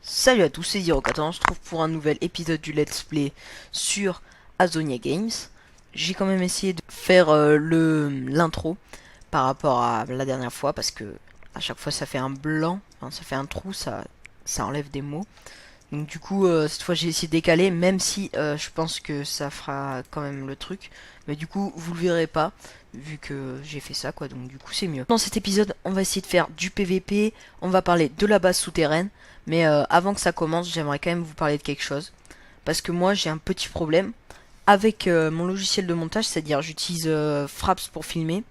Salut à tous, c'est Zero14, on se retrouve pour un nouvel épisode du Let's Play sur Azonia Games. J'ai quand même essayé de faire l'intro par rapport à la dernière fois parce que à chaque fois ça fait un blanc, enfin, ça fait un trou, ça enlève des mots. Donc du coup cette fois j'ai essayé de décaler même si je pense que ça fera quand même le truc. Mais du coup vous le verrez pas vu que j'ai fait ça quoi, donc du coup c'est mieux. Dans cet épisode on va essayer de faire du PVP, on va parler de la base souterraine. Mais avant que ça commence j'aimerais quand même vous parler de quelque chose. Parce que moi j'ai un petit problème avec mon logiciel de montage, c'est-à-dire j'utilise Fraps pour filmer.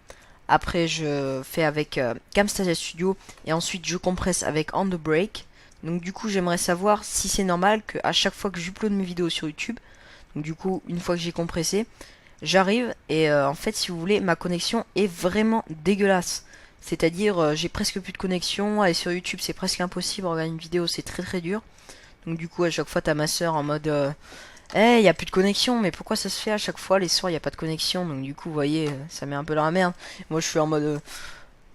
Après je fais avec Camtasia Studio et ensuite je compresse avec On The Break. Donc du coup j'aimerais savoir si c'est normal que à chaque fois que j'upload mes vidéos sur YouTube, donc du coup une fois que j'ai compressé, j'arrive et en fait si vous voulez ma connexion est vraiment dégueulasse. C'est-à-dire j'ai presque plus de connexion et sur YouTube c'est presque impossible, regarder une vidéo c'est très très dur. Donc du coup à chaque fois t'as ma soeur en mode hey, y a plus de connexion, mais pourquoi ça se fait à chaque fois les soirs y a pas de connexion. Donc du coup vous voyez ça met un peu dans la merde. Moi je suis en mode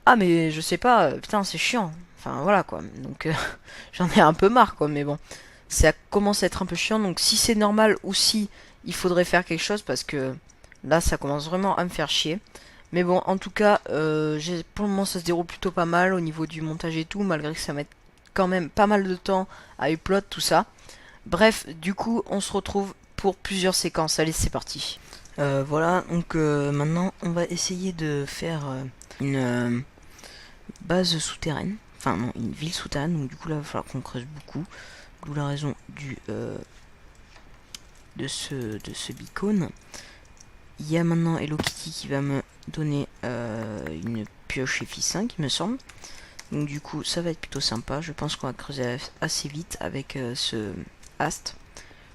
ah mais je sais pas, putain c'est chiant. Enfin voilà quoi. Donc j'en ai un peu marre quoi, mais bon. Ça commence à être un peu chiant, donc si c'est normal ou si il faudrait faire quelque chose parce que là ça commence vraiment à me faire chier. Mais bon en tout cas pour le moment ça se déroule plutôt pas mal au niveau du montage et tout, malgré que ça mette quand même pas mal de temps à upload tout ça. Bref, du coup on se retrouve pour plusieurs séquences, allez c'est parti. Voilà, donc maintenant on va essayer de faire une base souterraine, enfin non, une ville souterraine, donc du coup là il va falloir qu'on creuse beaucoup, d'où la raison de ce beacon. Il y a maintenant Hello Kitty qui va me donner une pioche FI5 il me semble, donc du coup ça va être plutôt sympa. Je pense qu'on va creuser assez vite avec ce Ast,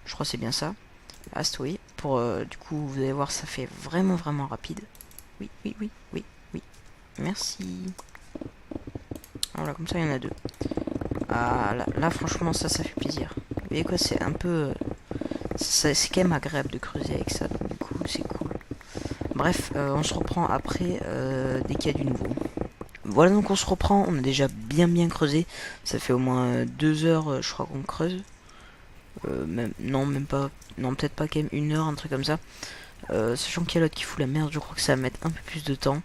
je crois que c'est bien ça, Ast oui, pour du coup vous allez voir ça fait vraiment vraiment rapide. Oui, oui, oui, oui, oui, merci. Voilà, comme ça il y en a deux. Ah là franchement ça fait plaisir. Vous voyez quoi, c'est un peu c'est quand même agréable de creuser avec ça, donc du coup c'est cool. Bref, on se reprend après dès qu'il y a du nouveau. Voilà, donc on se reprend, on a déjà bien creusé. Ça fait au moins 2 heures je crois qu'on creuse. Même pas, non peut-être pas quand même 1 heure, un truc comme ça. Sachant qu'il y a l'autre qui fout la merde, je crois que ça va mettre un peu plus de temps.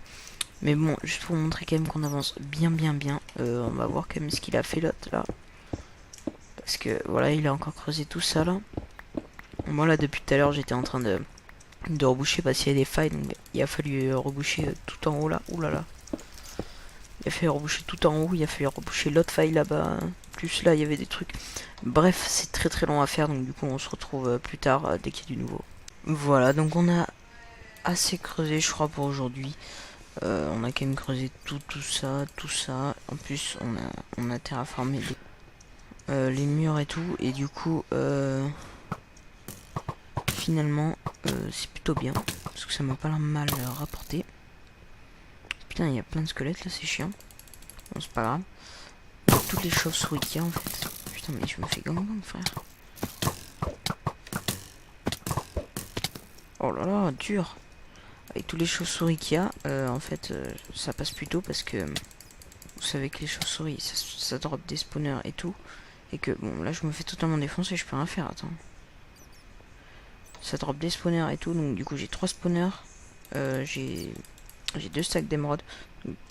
Mais bon, juste pour vous montrer quand même qu'on avance bien. On va voir quand même ce qu'il a fait l'autre là. Parce que voilà, il a encore creusé tout ça là. Moi là depuis tout à l'heure j'étais en train de reboucher parce qu'il y a des failles, donc il a fallu reboucher tout en haut là. Ouh là là. Il a fallu reboucher tout en haut, il a fallu reboucher l'autre faille là-bas. Plus là il y avait des trucs. Bref, c'est très long à faire, donc du coup on se retrouve plus tard dès qu'il y a du nouveau. Voilà, donc on a assez creusé je crois pour aujourd'hui. On a quand même creusé tout ça. En plus on a terraformé les murs et tout, et du coup finalement c'est plutôt bien parce que ça m'a pas l'air mal rapporté. Putain, il y a plein de squelettes là, c'est chiant. Bon, c'est pas grave. Toutes les chauves-souris qu'il y a en fait. Putain, mais je me fais gang frère. Oh là là, dur. Avec tous les chauves-souris qu'il y a, en fait ça passe plutôt parce que vous savez que les chauves-souris ça drop des spawners et tout. Et que bon, là je me fais totalement défoncer, je peux rien faire, attends. Ça drop des spawners et tout, donc du coup j'ai 3 spawners. J'ai 2 stacks d'émeraude.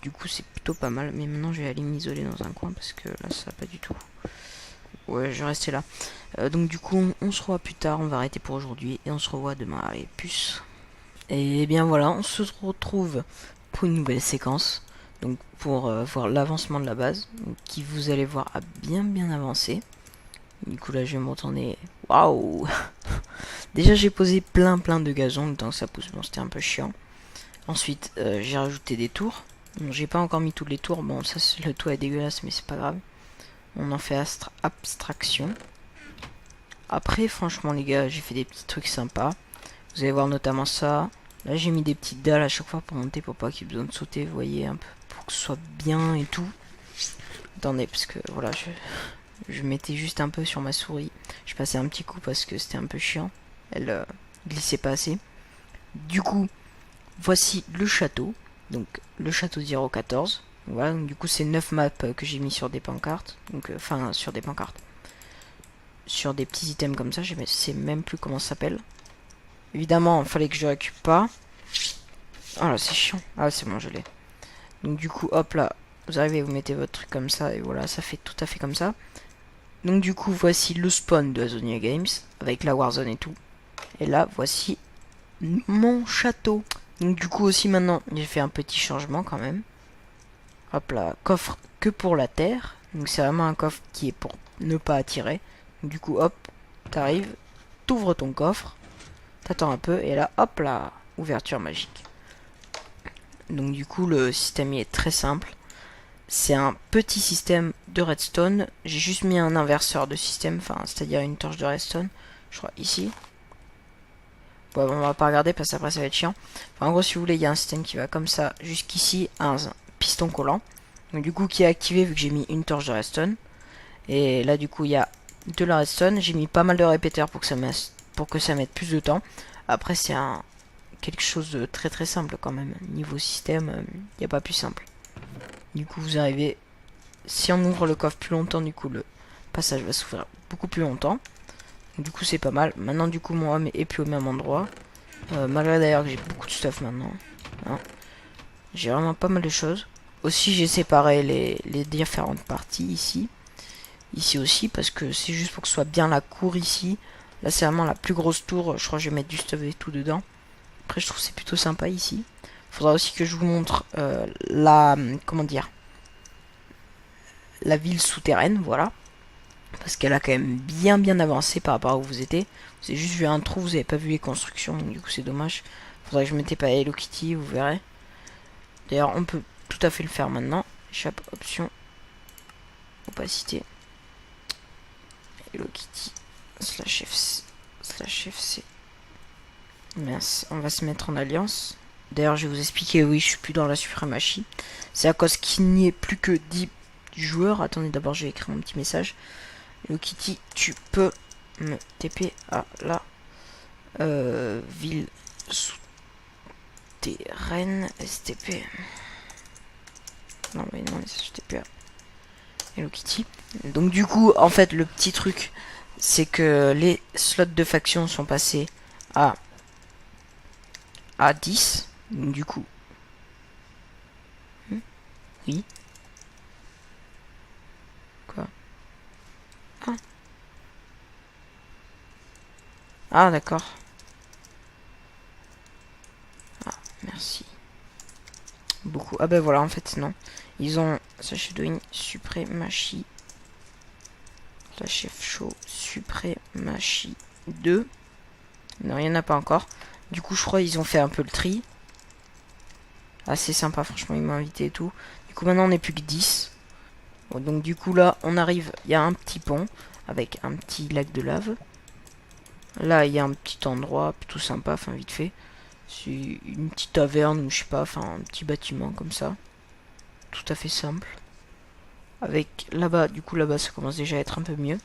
Du coup c'est plutôt pas mal. Mais maintenant je vais aller m'isoler dans un coin parce que là ça va pas du tout. Ouais, je vais rester là. Donc du coup on se revoit plus tard. On va arrêter pour aujourd'hui et on se revoit demain. Allez, puce. Et bien voilà, on se retrouve pour une nouvelle séquence. Donc pour voir l'avancement de la base, donc, qui vous allez voir a bien avancé. Du coup là je vais me retourner. Waouh. Déjà j'ai posé plein de gazon, le temps que ça pousse, bon c'était un peu chiant. Ensuite j'ai rajouté des tours. Bon, j'ai pas encore mis toutes les tours, bon ça le toit est dégueulasse mais c'est pas grave. On en fait abstraction. Après franchement les gars j'ai fait des petits trucs sympas. Vous allez voir notamment ça. Là j'ai mis des petites dalles à chaque fois pour monter pour pas qu'il y ait besoin de sauter, vous voyez, un peu pour que ce soit bien et tout. Attendez parce que voilà je mettais juste un peu sur ma souris. Je passais un petit coup parce que c'était un peu chiant. Elle glissait pas assez. Du coup, voici le château. Donc le château 014. Voilà, donc du coup c'est 9 maps que j'ai mis sur des pancartes. Donc enfin sur des pancartes. sur des petits items comme ça. Je sais même plus comment ça s'appelle. Évidemment, il fallait que je récupère pas. Ah là, c'est chiant. Ah, c'est bon, je l'ai. Donc du coup, hop là, vous arrivez, vous mettez votre truc comme ça, et voilà, ça fait tout à fait comme ça. Donc du coup, voici le spawn de Azonia Games, avec la Warzone et tout. Et là, voici mon château. Donc du coup aussi maintenant, j'ai fait un petit changement quand même. Hop là, coffre que pour la terre. Donc c'est vraiment un coffre qui est pour ne pas attirer. Donc, du coup, hop, t'arrives, t'ouvres ton coffre, t'attends un peu, et là, hop là, ouverture magique. Donc du coup, le système est très simple. C'est un petit système de redstone. J'ai juste mis un inverseur de système, enfin, c'est-à-dire une torche de redstone, je crois, ici. Bon, on va pas regarder parce qu'après ça va être chiant. Enfin, en gros, si vous voulez, il y a un système qui va comme ça jusqu'ici, un piston collant. Donc, du coup, qui est activé vu que j'ai mis une torche de redstone. Et là, du coup, il y a de la redstone. J'ai mis pas mal de répéteurs pour que ça mette plus de temps. Après, c'est quelque chose de très très simple quand même. Niveau système, il n'y a pas plus simple. Du coup, vous arrivez. Si on ouvre le coffre plus longtemps, du coup, le passage va s'ouvrir beaucoup plus longtemps. Du coup, c'est pas mal. Maintenant, du coup, mon homme est plus au même endroit. Malgré d'ailleurs que j'ai beaucoup de stuff maintenant. Hein. J'ai vraiment pas mal de choses. Aussi, j'ai séparé les différentes parties ici. Ici aussi, parce que c'est juste pour que ce soit bien la cour ici. Là, c'est vraiment la plus grosse tour. Je crois que je vais mettre du stuff et tout dedans. Après, je trouve que c'est plutôt sympa ici. Faudra aussi que je vous montre comment dire, la ville souterraine, voilà. Parce qu'elle a quand même bien avancé par rapport à où vous étiez. Vous avez juste vu un trou, vous n'avez pas vu les constructions, donc du coup c'est dommage. Faudrait que je mette pas Hello Kitty, vous verrez. D'ailleurs, on peut tout à fait le faire maintenant. Échappe, option, opacité. Hello Kitty, /FC. Mince, on va se mettre en alliance. D'ailleurs, je vais vous expliquer, oui, je suis plus dans la suprématie. C'est à cause qu'il n'y ait plus que 10 joueurs. Attendez, d'abord, je vais écrire un petit message. Hello Kitty, tu peux me TP à la ville souterraine STP. Non, mais non, STP à Hello Kitty. Donc, du coup, en fait, le petit truc, c'est que les slots de faction sont passés à 10. Donc, du coup, oui. Quoi? Ah, d'accord. Ah, merci. Beaucoup. Ah ben voilà, en fait, non. Ils ont sachet doing suprématie. La chef show suprématie 2. Non, il n'y en a pas encore. Du coup, je crois qu'ils ont fait un peu le tri. Assez sympa, franchement, ils m'ont invité et tout. Du coup, maintenant, on n'est plus que 10. Bon, donc, du coup, là, on arrive. Il y a un petit pont avec un petit lac de lave. Là, il y a un petit endroit plutôt sympa, enfin, vite fait. C'est une petite taverne ou je sais pas, enfin, un petit bâtiment comme ça. Tout à fait simple. Avec là-bas, du coup, là-bas, ça commence déjà à être un peu mieux.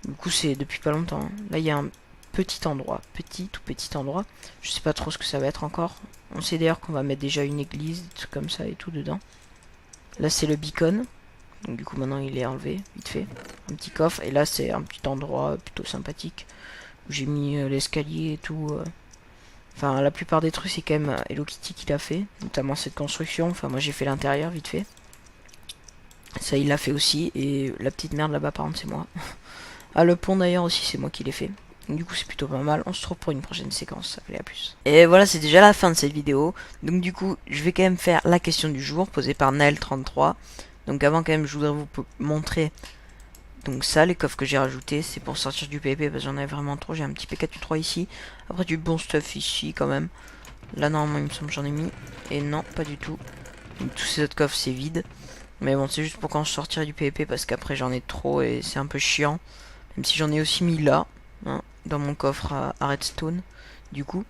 Du coup, c'est depuis pas longtemps. Hein. Là, il y a un petit endroit, tout petit endroit. Je sais pas trop ce que ça va être encore. On sait d'ailleurs qu'on va mettre déjà une église, des trucs comme ça et tout dedans. Là, c'est le beacon. Donc, du coup, maintenant, il est enlevé, vite fait. Un petit coffre. Et là, c'est un petit endroit plutôt sympathique. Où j'ai mis l'escalier et tout. Enfin, la plupart des trucs, c'est quand même Hello Kitty qui l'a fait. Notamment cette construction. Enfin, moi, j'ai fait l'intérieur, vite fait. Ça, il l'a fait aussi. Et la petite merde là-bas, par contre, c'est moi. Ah, le pont d'ailleurs aussi, c'est moi qui l'ai fait. Donc, du coup, c'est plutôt pas mal. On se retrouve pour une prochaine séquence. Allez, à plus. Et voilà, c'est déjà la fin de cette vidéo. Donc, du coup, je vais quand même faire la question du jour posée par Naël33. Donc, avant, quand même, je voudrais vous montrer. Donc, ça, les coffres que j'ai rajoutés, c'est pour sortir du PvP parce que j'en avais vraiment trop. J'ai un petit P4U3 ici. Après, du bon stuff ici, quand même. Là, normalement, il me semble que j'en ai mis. Et non, pas du tout. Donc, tous ces autres coffres, c'est vide. Mais bon, c'est juste pour quand je sortirai du PvP parce qu'après, j'en ai trop et c'est un peu chiant. Même si j'en ai aussi mis là, hein, dans mon coffre à redstone, du coup.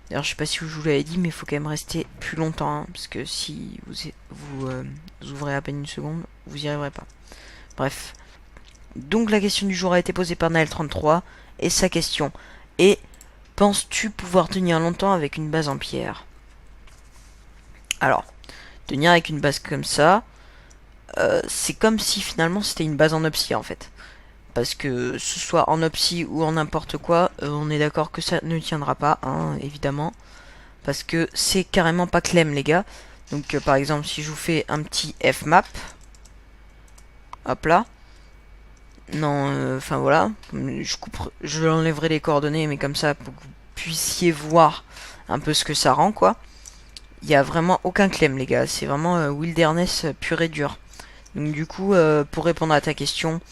D'ailleurs, je sais pas si je vous l'avais dit, mais il faut quand même rester plus longtemps, hein, parce que si vous ouvrez à peine une seconde, vous y arriverez pas. Bref. Donc la question du jour a été posée par Naël33, et sa question est: penses-tu pouvoir tenir longtemps avec une base en pierre? Alors, tenir avec une base comme ça, c'est comme si finalement c'était une base en obsidian en fait. parce que ce soit en opsi ou en n'importe quoi, on est d'accord que ça ne tiendra pas, hein, évidemment. Parce que c'est carrément pas clem, les gars. Donc par exemple, si je vous fais un petit fmap, hop là. Non, enfin voilà, je enlèverai les coordonnées, mais comme ça, pour que vous puissiez voir un peu ce que ça rend, quoi. Il y a vraiment aucun clem, les gars. C'est vraiment wilderness pur et dur. Donc du coup, pour répondre à ta question,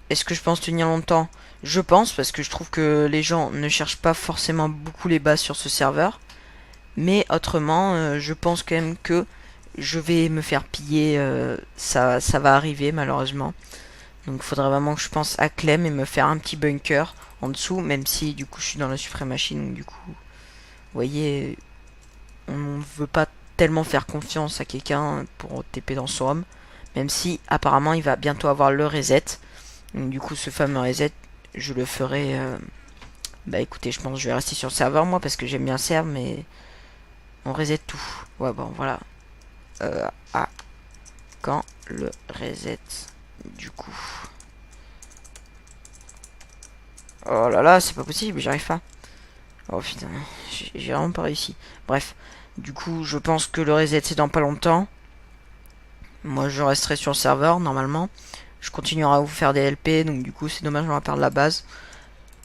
est-ce que je pense tenir longtemps? Je pense, parce que je trouve que les gens ne cherchent pas forcément beaucoup les bases sur ce serveur. Mais autrement, je pense quand même que je vais me faire piller. Ça va arriver, malheureusement. Donc il faudrait vraiment que je pense à Clem et me faire un petit bunker en dessous, même si du coup je suis dans la suprématie. Donc du coup, vous voyez, on veut pas tellement faire confiance à quelqu'un pour TP dans son home. Même si apparemment il va bientôt avoir le reset. Donc du coup ce fameux reset, je le ferai... Bah écoutez, je pense que je vais rester sur le serveur moi parce que j'aime bien le serve, mais on reset tout. Ouais bon voilà. Ah, quand le reset du coup. Oh là là, c'est pas possible, j'arrive pas. Oh putain, j'ai vraiment pas réussi. Bref, du coup je pense que le reset c'est dans pas longtemps. Moi je resterai sur le serveur normalement. Je continuerai à vous faire des LP, donc du coup c'est dommage, on va perdre la base.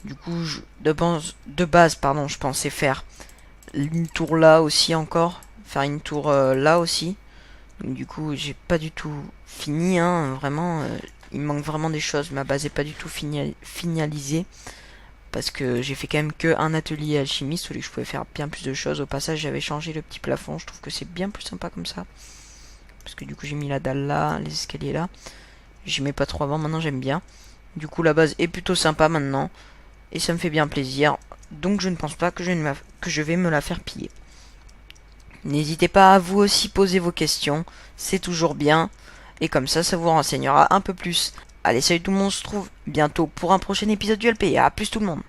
Du coup, de base, pardon, je pensais faire une tour là aussi encore. Faire une tour là aussi. Donc du coup, j'ai pas du tout fini, hein, vraiment. Il me manque vraiment des choses. Ma base est pas du tout finalisée. Parce que j'ai fait quand même que un atelier alchimiste où je pouvais faire bien plus de choses. Au passage, j'avais changé le petit plafond. Je trouve que c'est bien plus sympa comme ça. Parce que du coup, j'ai mis la dalle là, les escaliers là. J'y mets pas trop avant, maintenant j'aime bien. Du coup, la base est plutôt sympa maintenant. Et ça me fait bien plaisir. Donc je ne pense pas que je vais me la faire piller. N'hésitez pas à vous aussi poser vos questions. C'est toujours bien. Et comme ça vous renseignera un peu plus. Allez, salut tout le monde, on se retrouve bientôt pour un prochain épisode du LP. À plus tout le monde.